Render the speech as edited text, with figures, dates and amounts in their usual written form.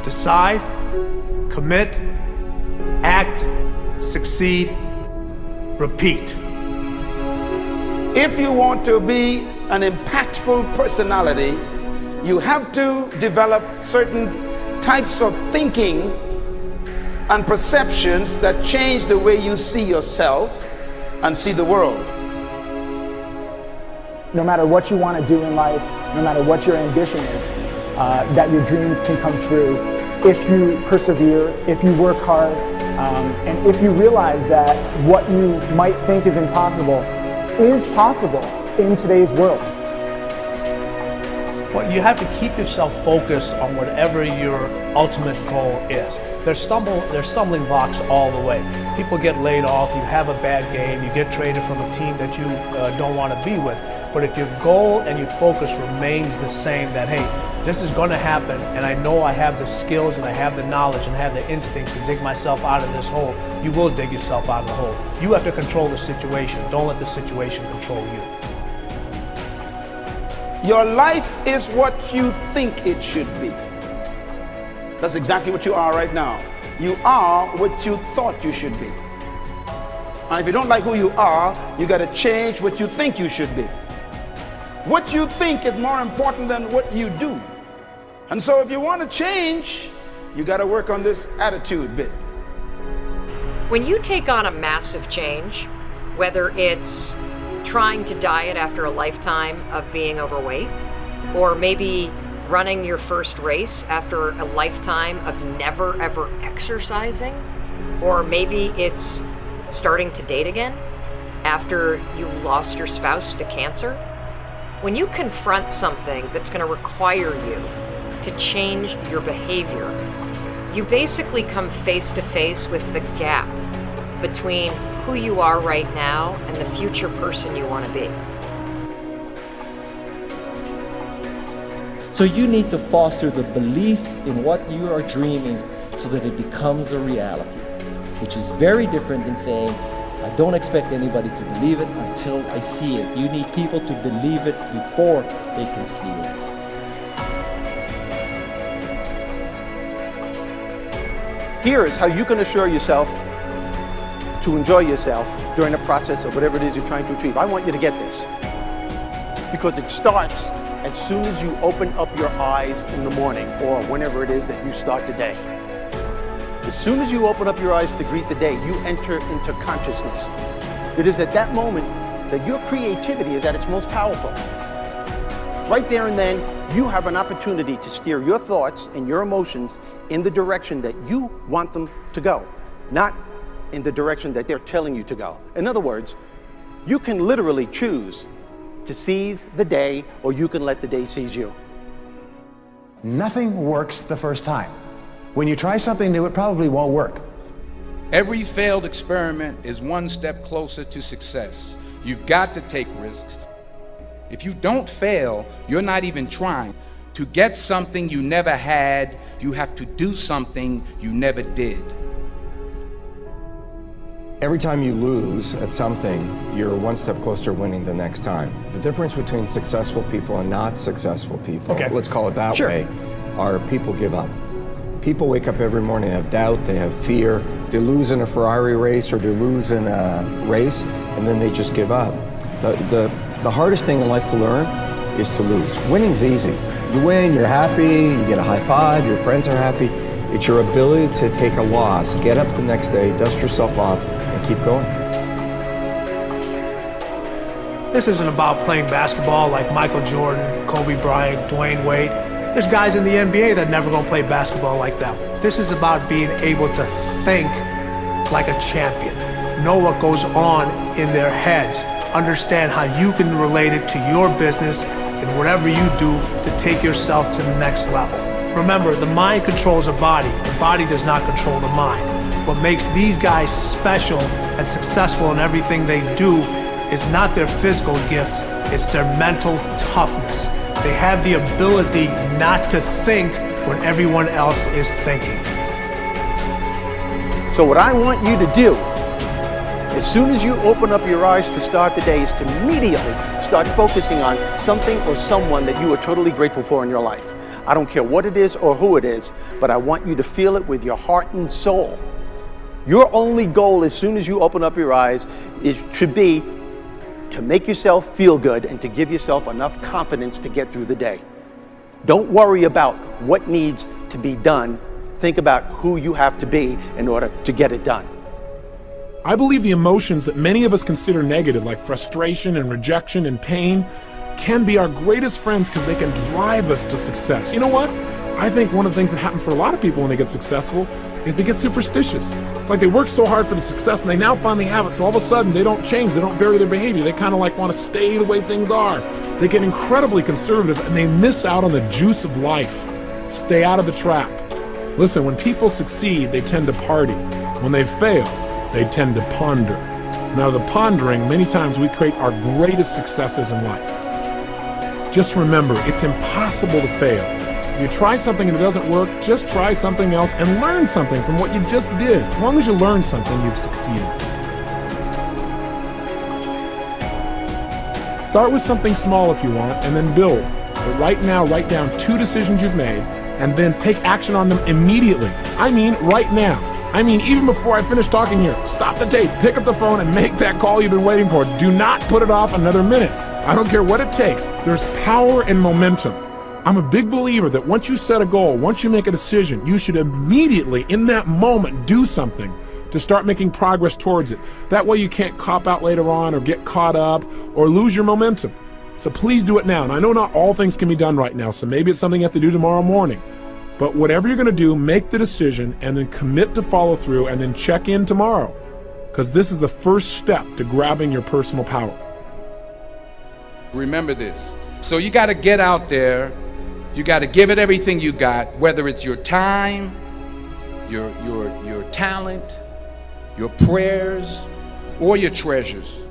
Decide, commit, act, succeed, repeat. If you want to be an impactful personality, you have to develop certain types of thinking and perceptions that change the way you see yourself and see the world. No matter what you want to do in life, no matter what your ambition is, that your dreams can come true if you persevere, if you work hard, and if you realize that what you might think is impossible is possible in today's world. Well, you have to keep yourself focused on whatever your ultimate goal is. There's stumbling blocks all the way. People get laid off, you have a bad game, you get traded from a team that you don't want to be with. But if your goal and your focus remains the same, that hey, this is going to happen, and I know I have the skills and I have the knowledge and have the instincts to dig myself out of this hole, you will dig yourself out of the hole. You have to control the situation. Don't let the situation control you. Your life is what you think it should be. That's exactly what you are right now. You are what you thought you should be. And if you don't like who you are, you got to change what you think you should be. What you think is more important than what you do. And so if you want to change, you got to work on this attitude bit. When you take on a massive change, whether it's trying to diet after a lifetime of being overweight, or maybe running your first race after a lifetime of never ever exercising, or maybe it's starting to date again after you lost your spouse to cancer. When you confront something that's going to require you to change your behavior, you basically come face to face with the gap between who you are right now and the future person you want to be. So you need to foster the belief in what you are dreaming so that it becomes a reality, which is very different than saying, I don't expect anybody to believe it until I see it. You need people to believe it before they can see it. Here is how you can assure yourself to enjoy yourself during the process of whatever it is you're trying to achieve. I want you to get this, because it starts as soon as you open up your eyes in the morning, or whenever it is that you start the day. As soon as you open up your eyes to greet the day, you enter into consciousness. It is at that moment that your creativity is at its most powerful. Right there and then, you have an opportunity to steer your thoughts and your emotions in the direction that you want them to go, not in the direction that they're telling you to go. In other words, you can literally choose to seize the day, or you can let the day seize you. Nothing works the first time. When you try something new, it probably won't work. Every failed experiment is one step closer to success. You've got to take risks. If you don't fail, you're not even trying. To get something you never had, you have to do something you never did. Every time you lose at something, you're one step closer to winning the next time. The difference between successful people and not successful people, let's call it that way, are people give up. People wake up every morning, they have doubt, they have fear, they lose in a Ferrari race or they lose in a race, and then they just give up. The hardest thing in life to learn is to lose. Winning's easy. You win, you're happy, you get a high five, your friends are happy. It's your ability to take a loss, get up the next day, dust yourself off, and keep going. This isn't about playing basketball like Michael Jordan, Kobe Bryant, Dwayne Wade. There's guys in the NBA that never gonna play basketball like them. This is about being able to think like a champion, know what goes on in their heads, understand how you can relate it to your business and whatever you do to take yourself to the next level. Remember, the mind controls the body does not control the mind. What makes these guys special and successful in everything they do is not their physical gifts, it's their mental toughness. They have the ability not to think when everyone else is thinking. So what I want you to do, as soon as you open up your eyes to start the day, is to immediately start focusing on something or someone that you are totally grateful for in your life. I don't care what it is or who it is, but I want you to feel it with your heart and soul. Your only goal as soon as you open up your eyes should be to make yourself feel good and to give yourself enough confidence to get through the day. Don't worry about what needs to be done. Think about who you have to be in order to get it done. I believe the emotions that many of us consider negative, like frustration and rejection and pain, can be our greatest friends because they can drive us to success. You know what? I think one of the things that happens for a lot of people when they get successful is they get superstitious. It's like they work so hard for the success and they now finally have it, so all of a sudden they don't change, they don't vary their behavior, they kind of like want to stay the way things are. They get incredibly conservative and they miss out on the juice of life. Stay out of the trap. Listen, when people succeed, they tend to party. When they fail, they tend to ponder. Now, the pondering, many times we create our greatest successes in life. Just remember, it's impossible to fail. If you try something and it doesn't work, just try something else and learn something from what you just did. As long as you learn something, you've succeeded. Start with something small if you want, and then build. But right now, write down 2 decisions you've made, and then take action on them immediately. I mean, right now. I mean, even before I finish talking here, stop the tape, pick up the phone, and make that call you've been waiting for. Do not put it off another minute. I don't care what it takes. There's power in momentum. I'm a big believer that once you set a goal, once you make a decision, you should immediately, in that moment, do something to start making progress towards it. That way you can't cop out later on or get caught up or lose your momentum. So please do it now. And I know not all things can be done right now, so maybe it's something you have to do tomorrow morning. But whatever you're going to do, make the decision and then commit to follow through and then check in tomorrow, because this is the first step to grabbing your personal power. Remember this. So you got to get out there. You got to give it everything you got, whether it's your time, your talent, your prayers, or your treasures.